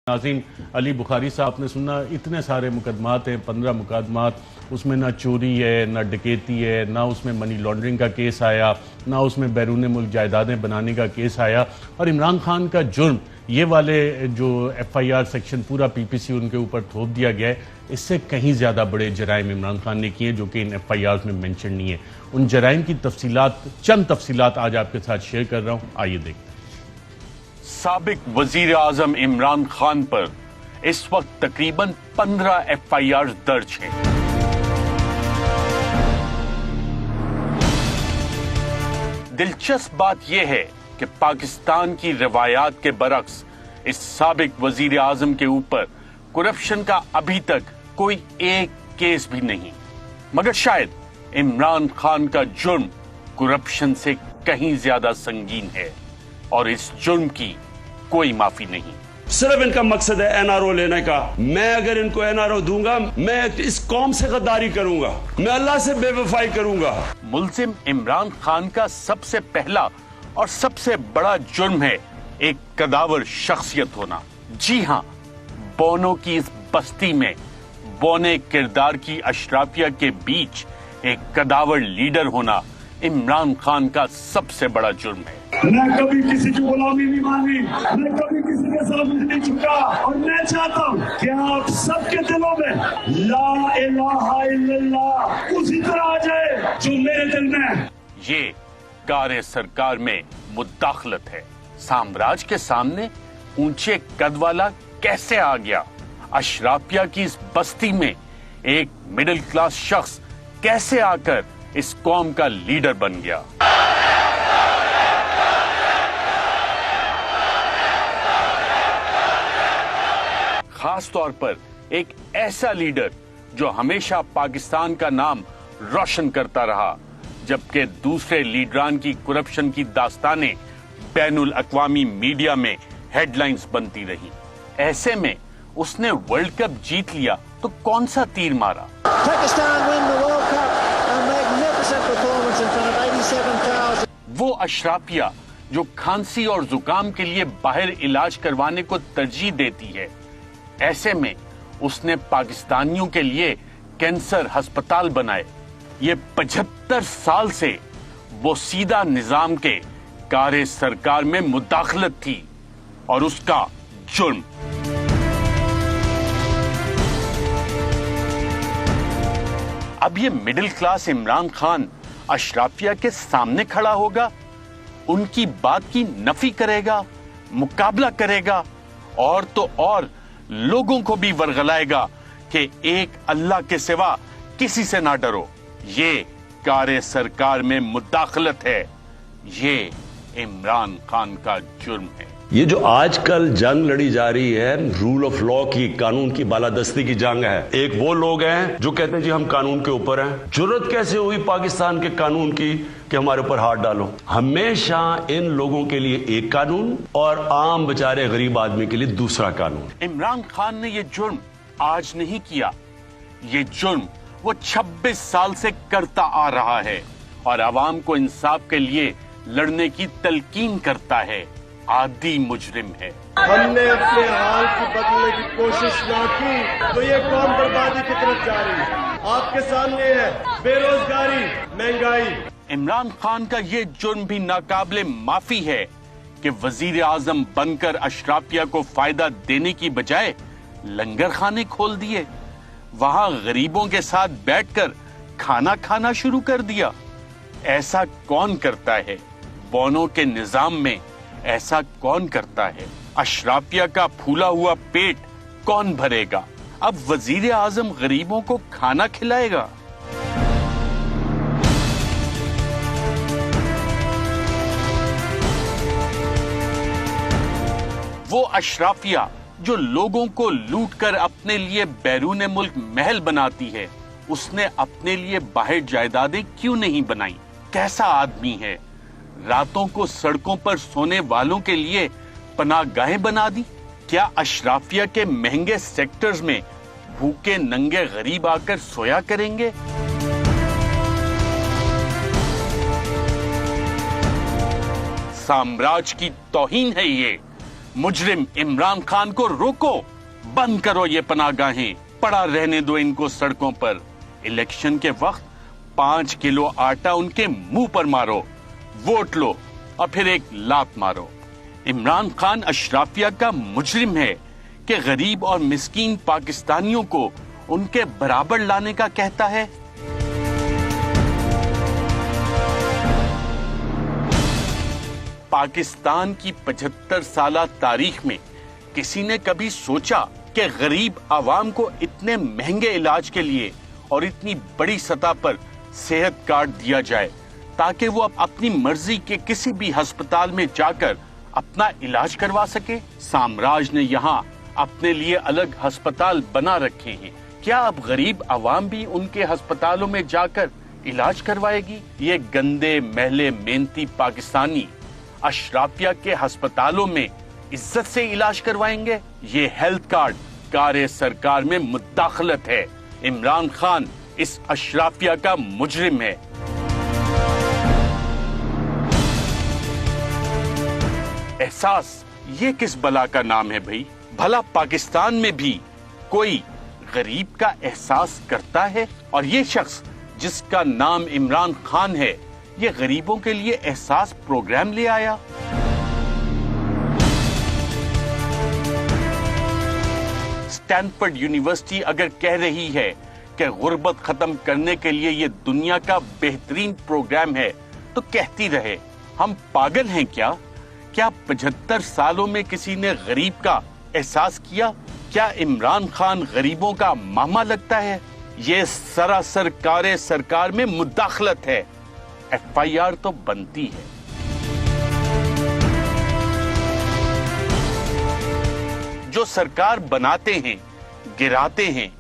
नाज़रीन, अली बुखारी साहब ने सुना इतने सारे मुकदमात हैं, 15 मुकदमात, उसमें ना चोरी है, ना डकैती है, ना उसमें मनी लॉन्ड्रिंग का केस आया, ना उसमें बैरून मुल्क जायदादें बनाने का केस आया। और इमरान खान का जुर्म, ये वाले जो FIR सेक्शन पूरा PPC उनके ऊपर थोप दिया गया है, इससे कहीं ज़्यादा बड़े जराइम इमरान खान ने किए जो कि इन FIR में मेंशन नहीं है। उन जराइम की तफसीलात, चंद तफसीलात आज आपके साथ शेयर कर रहा हूँ, आइए देखते हैं। साबिक वजीर आजम इमरान खान पर इस वक्त तकरीबन 15 FIR दर्ज हैं। दिलचस्प बात यह है कि पाकिस्तान की रिवायात के बरक्स इस साबिक वजीर आजम के ऊपर करप्शन का अभी तक कोई एक केस भी नहीं, मगर शायद इमरान खान का जुर्म करप्शन से कहीं ज्यादा संगीन है और इस जुर्म की कोई माफी नहीं। सिर्फ इनका मकसद है NRO लेने का। मैं अगर इनको NRO दूंगा, मैं इस कौम से गद्दारी करूंगा, मैं अल्लाह से बेवफाई करूंगा। मुल्जिम इमरान खान का सबसे पहला और सबसे बड़ा जुर्म है एक कदावर शख्सियत होना। जी हां, बोनो की इस बस्ती में बोने किरदार की अशराफिया के बीच एक कदावर लीडर होना इमरान खान का सबसे बड़ा जुर्म है। मैं कभी किसी की गुलामी नहीं मानी, मैं कभी किसी के सामने नहीं झुका, और मैं चाहता हूँ कि आप सबके दिलों में ला इलाहा इल्लल्लाह उसी तरह आ जाए जो मेरे दिल में। ये कारे सरकार में मुदाखलत है। साम्राज्य के सामने ऊंचे कद वाला कैसे आ गया? अशराफिया की इस बस्ती में एक मिडिल क्लास शख्स कैसे आकर इस कौम का लीडर बन गया? खास तौर पर एक ऐसा लीडर जो हमेशा पाकिस्तान का नाम रोशन करता रहा, जबकि दूसरे लीडरान की करप्शन की दास्तानें बैनुल अक़वामी मीडिया में हेडलाइंस बनती रही। ऐसे में उसने वर्ल्ड कप जीत लिया तो कौन सा तीर मारा? वो अशराफिया जो खांसी और जुकाम के लिए बाहर इलाज करवाने को तरजीह देती है, ऐसे में उसने पाकिस्तानियों के लिए कैंसर अस्पताल बनाए। ये 75 साल से वो सीधा निजाम के कारे सरकार में मुदाखलत थी और उसका जुर्म। अब ये मिडिल क्लास इमरान खान अशराफिया के सामने खड़ा होगा, उनकी बात की नफी करेगा, मुकाबला करेगा और तो और लोगों को भी वर्गलाएगा कि एक अल्लाह के सिवा किसी से ना डरो। ये कारे सरकार में मुदाखलत है, ये इमरान खान का जुर्म है। ये जो आजकल जंग लड़ी जा रही है, रूल ऑफ लॉ की, कानून की बालादस्ती की जंग है। एक वो लोग हैं जो कहते हैं जी हम कानून के ऊपर हैं। जरूरत कैसे हुई पाकिस्तान के कानून की कि हमारे ऊपर हाथ डालो? हमेशा इन लोगों के लिए एक कानून और आम बेचारे गरीब आदमी के लिए दूसरा कानून। इमरान खान ने ये जुर्म आज नहीं किया, ये जुर्म वो 26 साल से करता आ रहा है और आवाम को इंसाफ के लिए लड़ने की तलकीन करता है। आदि मुजरिम है। हमने अपने हाल की बदलने की कोशिश ना की तो ये कौम बर्बादी की तरफ जा रही है। आपके सामने है बेरोजगारी, महंगाई। इमरान खान का ये जुर्म भी नाकाबिले माफी है कि वजीर आजम बनकर अशराफिया को फायदा देने की बजाय लंगर खाने खोल दिए, वहां गरीबों के साथ बैठकर खाना खाना शुरू कर दिया। ऐसा कौन करता है? बोनो के निजाम में ऐसा कौन करता है? अशराफिया का फूला हुआ पेट कौन भरेगा? अब वजीर आजम गरीबों को खाना खिलाएगा? वो अशराफिया जो लोगों को लूटकर अपने लिए बैरून मुल्क महल बनाती है, उसने अपने लिए बाहर जायदादें क्यों नहीं बनाई? कैसा आदमी है? रातों को सड़कों पर सोने वालों के लिए पनाहगाहें बना दी। क्या अशराफिया के महंगे सेक्टर्स में भूखे नंगे गरीब आकर सोया करेंगे? साम्राज्य की तौहीन है ये। मुजरिम इमरान खान को रोको, बंद करो ये पनाहगाहें, पड़ा रहने दो इनको सड़कों पर। इलेक्शन के वक्त 5 किलो आटा उनके मुंह पर मारो, वोट लो और फिर एक लात मारो। इमरान खान अशराफिया का मुजरिम है कि गरीब और मिस्कीन पाकिस्तानियों को उनके बराबर लाने का कहता है। पाकिस्तान की 75 साल तारीख में किसी ने कभी सोचा कि गरीब आवाम को इतने महंगे इलाज के लिए और इतनी बड़ी सतह पर सेहत कार्ड दिया जाए ताकि वो अपनी मर्जी के किसी भी अस्पताल में जाकर अपना इलाज करवा सके? साम्राज्य ने यहाँ अपने लिए अलग अस्पताल बना रखे हैं। क्या अब गरीब आवाम भी उनके अस्पतालों में जाकर इलाज करवाएगी? ये गंदे मैले मेहनती पाकिस्तानी अशराफिया के अस्पतालों में इज्जत से इलाज करवाएंगे? ये हेल्थ कार्ड कार्य सरकार में मुदाखलत है। इमरान खान इस अशराफिया का मुजरिम है। एहसास ये किस बला का नाम है भाई? भला पाकिस्तान में भी कोई गरीब का एहसास करता है? और ये शख्स जिसका नाम इमरान खान है, ये गरीबों के लिए एहसास प्रोग्राम ले आया। स्टैनफोर्ड यूनिवर्सिटी अगर कह रही है कि गुर्बत खत्म करने के लिए ये दुनिया का बेहतरीन प्रोग्राम है, तो कहती रहे। हम पागल हैं क्या? क्या 75 सालों में किसी ने गरीब का एहसास किया? क्या इमरान खान गरीबों का मामा लगता है? ये सरासर कार्य सरकार में मुदाखलत है। FIR तो बनती है। जो सरकार बनाते हैं, गिराते हैं,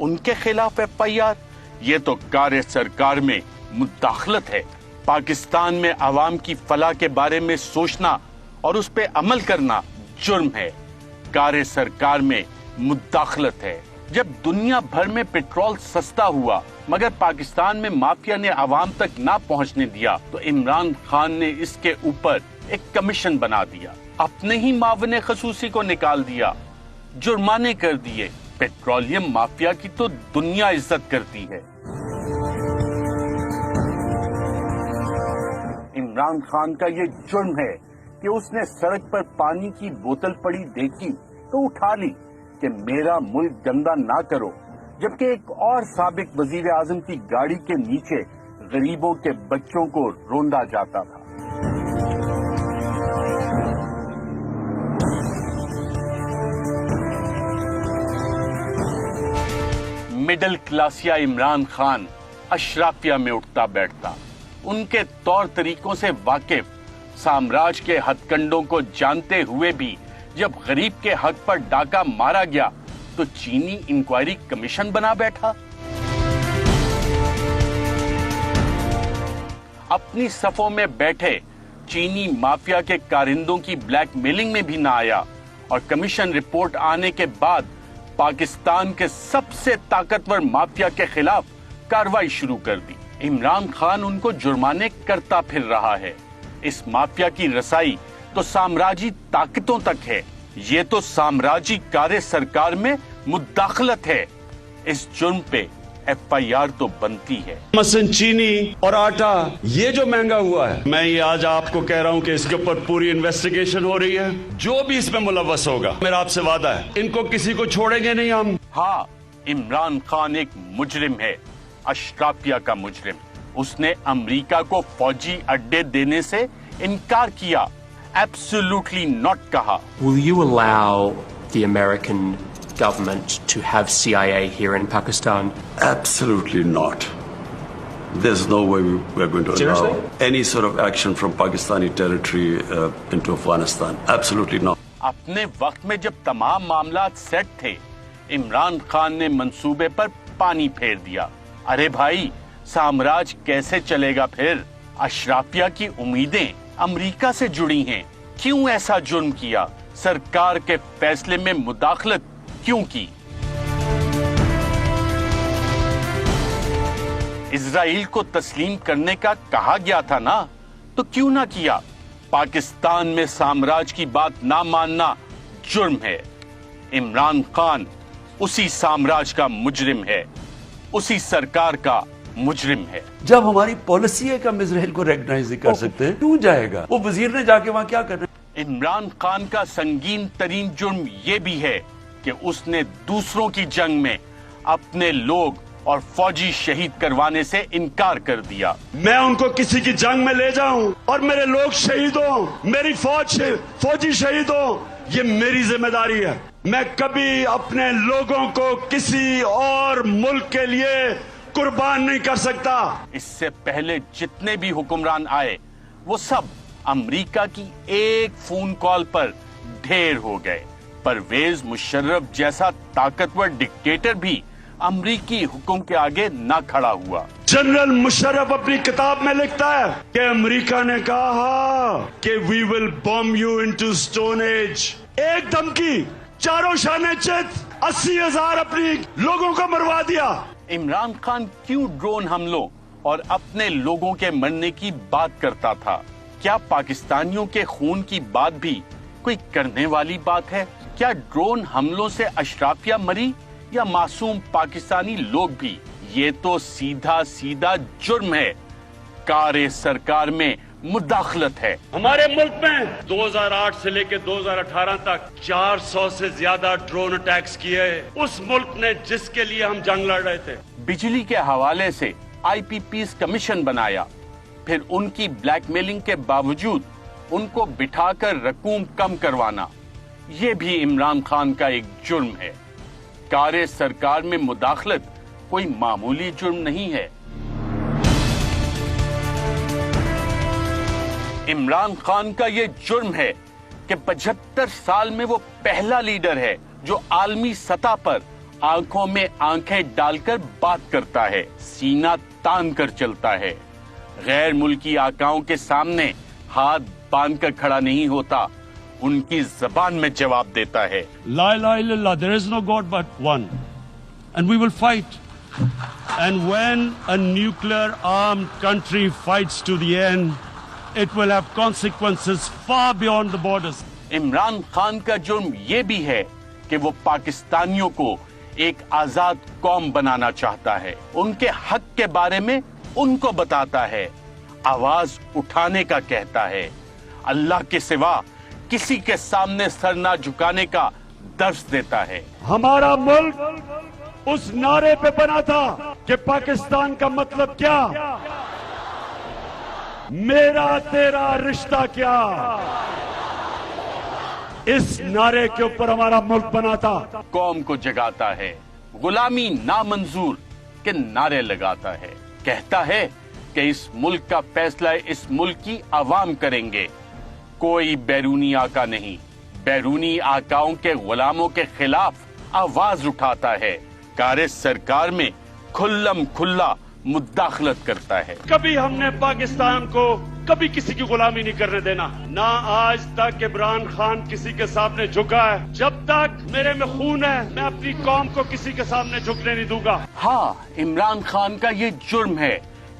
उनके खिलाफ FIR? ये तो कार्य सरकार में मुदाखलत है। पाकिस्तान में आवाम की फलाह के बारे में सोचना और उस पे अमल करना जुर्म है। कार्य सरकार में मुदाखलत है। जब दुनिया भर में पेट्रोल सस्ता हुआ मगर पाकिस्तान में माफिया ने आवाम तक ना पहुंचने दिया, तो इमरान खान ने इसके ऊपर एक कमीशन बना दिया। अपने ही मावने खसूसी को निकाल दिया, जुर्माने कर दिए। पेट्रोलियम माफिया की तो दुनिया इज्जत करती है। इमरान खान का ये जुर्म है कि उसने सड़क पर पानी की बोतल पड़ी देखी तो उठा ली कि मेरा मुल्क गंदा ना करो, जबकि एक और साबिक वजीर आजम की गाड़ी के नीचे गरीबों के बच्चों को रोंदा जाता था। मिडिल क्लासिया इमरान खान अशराफिया में उठता बैठता, उनके तौर तरीकों से वाकिफ, साम्राज्य के हथकंडों को जानते हुए भी जब गरीब के हक पर डाका मारा गया तो चीनी इंक्वायरी कमीशन बना बैठा। अपनी सफों में बैठे चीनी माफिया के कारिंदों की ब्लैकमेलिंग में भी ना आया और कमीशन रिपोर्ट आने के बाद पाकिस्तान के सबसे ताकतवर माफिया के खिलाफ कार्रवाई शुरू कर दी। इमरान खान उनको जुर्माने करता फिर रहा है। इस माफिया की रसाई तो साम्राज्यी ताकतों तक है। ये तो साम्राज्यी कार्य सरकार में मुदाखलत है। इस जुर्म पे FIR तो बनती है। मसन चीनी और आटा ये जो महंगा हुआ है, मैं ये आज आपको कह रहा हूं कि इसके ऊपर पूरी इन्वेस्टिगेशन हो रही है। जो भी इसमें मुलव्वस होगा, मेरा आपसे वादा है, इनको किसी को छोड़ेंगे नहीं हम। हाँ, इमरान खान एक मुजरिम है, अशराफिया का मुजरिम। उसने अमेरिका को फौजी अड्डे देने से इनकार किया, एब्सोल्युटली नॉट कहा। Will you allow the American government to have CIA here in Pakistan? Absolutely not. There's no way we're going to allow any sort of action from Pakistani territory into Afghanistan. Absolutely not. अपने वक्त में जब तमाम मामलात set थे, इमरान खान ने मंसूबे पर पानी फेर दिया। अरे भाई, साम्राज्य कैसे चलेगा फिर? अशराफिया की उम्मीदें अमेरिका से जुड़ी हैं। क्यों ऐसा जुर्म किया? सरकार के फैसले में मुदाखलत क्यों की? इजराइल को तस्लीम करने का कहा गया था ना, तो क्यों ना किया? पाकिस्तान में साम्राज्य की बात ना मानना जुर्म है। इमरान खान उसी साम्राज्य का मुजरिम है, उसी सरकार का मुजरिम है। जब हमारी पॉलिसी है कि हम इसराइल को रिकॉग्नाइज नहीं कर सकते, क्यों जाएगा वो? वजीर ने जाके वहां क्या करना? इमरान खान का संगीन तरीन जुर्म ये भी है कि उसने दूसरों की जंग में अपने लोग और फौजी शहीद करवाने से इनकार कर दिया। मैं उनको किसी की जंग में ले जाऊं और मेरे लोग शहीद हों, मेरी फौजी शहीद हो, ये मेरी जिम्मेदारी है। मैं कभी अपने लोगों को किसी और मुल्क के लिए कुर्बान नहीं कर सकता। इससे पहले जितने भी हुक्मरान आए वो सब अमेरिका की एक फोन कॉल पर ढेर हो गए। परवेज मुशर्रफ जैसा ताकतवर डिक्टेटर भी अमरीकी हुक्म के आगे ना खड़ा हुआ। जनरल मुशर्रफ अपनी किताब में लिखता है कि अमेरिका ने कहा कि we will bomb you into stone age. एक धमकी, चारों शाने चित, 80,000 अपनी लोगों को मरवा दिया। इमरान खान क्यों ड्रोन हमलों और अपने लोगों के मरने की बात करता था? क्या पाकिस्तानियों के खून की बात भी कोई करने वाली बात है? क्या ड्रोन हमलों से अशराफिया मरी या मासूम पाकिस्तानी लोग भी? ये तो सीधा सीधा जुर्म है, कारे सरकार में मुदाखलत है। हमारे मुल्क में 2008 से लेकर 2018 तक 400 से ज्यादा ड्रोन अटैक्स किए उस मुल्क ने जिसके लिए हम जंग लड़ रहे थे। बिजली के हवाले से IPPs कमीशन बनाया, फिर उनकी ब्लैकमेलिंग के बावजूद उनको बिठाकर रकूम कम करवाना, ये भी इमरान खान का एक जुर्म है। कारे सरकार में मुदाखलत कोई मामूली जुर्म नहीं है। इमरान खान का ये जुर्म है कि 75 साल में वो पहला लीडर है जो आलमी सतह पर आंखों में आंखें डालकर बात करता है, सीना तान कर चलता है, गैर मुल्की आकाओं के सामने हाथ बांध कर खड़ा नहीं होता, उनकी जबान में जवाब देता है। La ilaha illallah, there is no God but one, and we will fight. And when a nuclear armed country fights to the end, it will have consequences far beyond the borders. Imran Khan का जुर्म ये भी है कि वो पाकिस्तानियों को एक आजाद कौम बनाना चाहता है, उनके हक के बारे में उनको बताता है, आवाज उठाने का कहता है, अल्लाह के सिवा किसी के सामने सर ना झुकाने का दर्स देता है। हमारा मुल्क उस नारे पे बना था कि पाकिस्तान का मतलब क्या, मेरा तेरा रिश्ता क्या, इस नारे के ऊपर हमारा मुल्क बना था। कौम को जगाता है, गुलामी नामंजूर के नारे लगाता है, कहता है कि इस मुल्क का फैसला इस मुल्क की आवाम करेंगे, कोई बैरूनी आका नहीं। बैरूनी आकाओं के गुलामों के खिलाफ आवाज उठाता है, कारे सरकार में खुल्लम खुल्ला मुदाखलत करता है। कभी हमने पाकिस्तान को कभी किसी की गुलामी नहीं करने देना, ना आज तक इमरान खान किसी के सामने झुका है। जब तक मेरे में खून है, मैं अपनी कौम को किसी के सामने झुकने नहीं दूंगा। हाँ, इमरान खान का ये जुर्म है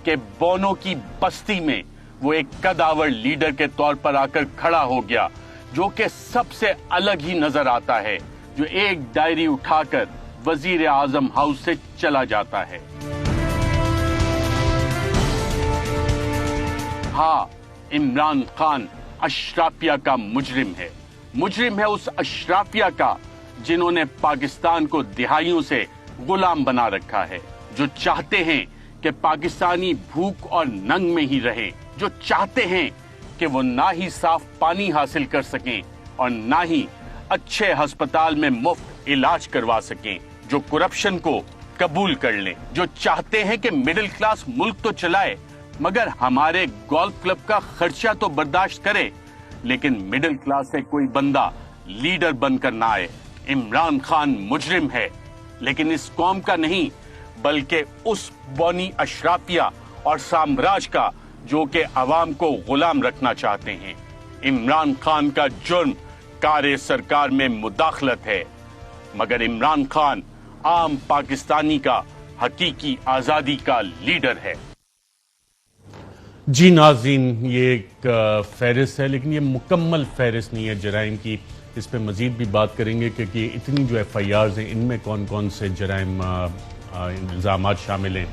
कि बोनो की बस्ती में वो एक कदावर लीडर के तौर पर आकर खड़ा हो गया, जो कि सबसे अलग ही नजर आता है, जो एक डायरी उठाकर वजीर आजम हाउस से चला जाता है। हाँ, इमरान खान अशराफिया का मुजरिम है। मुजरिम है उस अशराफिया का जिन्होंने पाकिस्तान को दिहाइयों से गुलाम बना रखा है, जो चाहते हैं कि पाकिस्तानी भूख और नंग में ही रहे, जो चाहते हैं कि वो ना ही साफ पानी हासिल कर सकें और ना ही अच्छे अस्पताल में मुफ्त इलाज करवा सकें, जो करप्शन को कबूल कर लें, जो चाहते हैं कि मिडिल क्लास मुल्क तो चलाए मगर हमारे गोल्फ क्लब का खर्चा तो बर्दाश्त करे, लेकिन मिडिल क्लास से कोई बंदा लीडर बनकर ना आए। इमरान खान मुजरिम है, लेकिन इस कौम का नहीं बल्कि उस बौनी अशराफिया और साम्राज्य का जो कि अवाम को गुलाम रखना चाहते हैं। इमरान खान का जुर्म कारे सरकार में मुदाखलत है, मगर इमरान खान आम पाकिस्तानी का हकीकी आजादी का लीडर है। جی ناظرین، یہ ایک فہرست ہے، لیکن یہ مکمل فہرست نہیں ہے جرائم کی. اس پہ مزید بھی بات کریں گے کہ اتنی جو ایف آئی آرز ہیں ان میں کون کون سے جرائم الزامات شامل ہیں.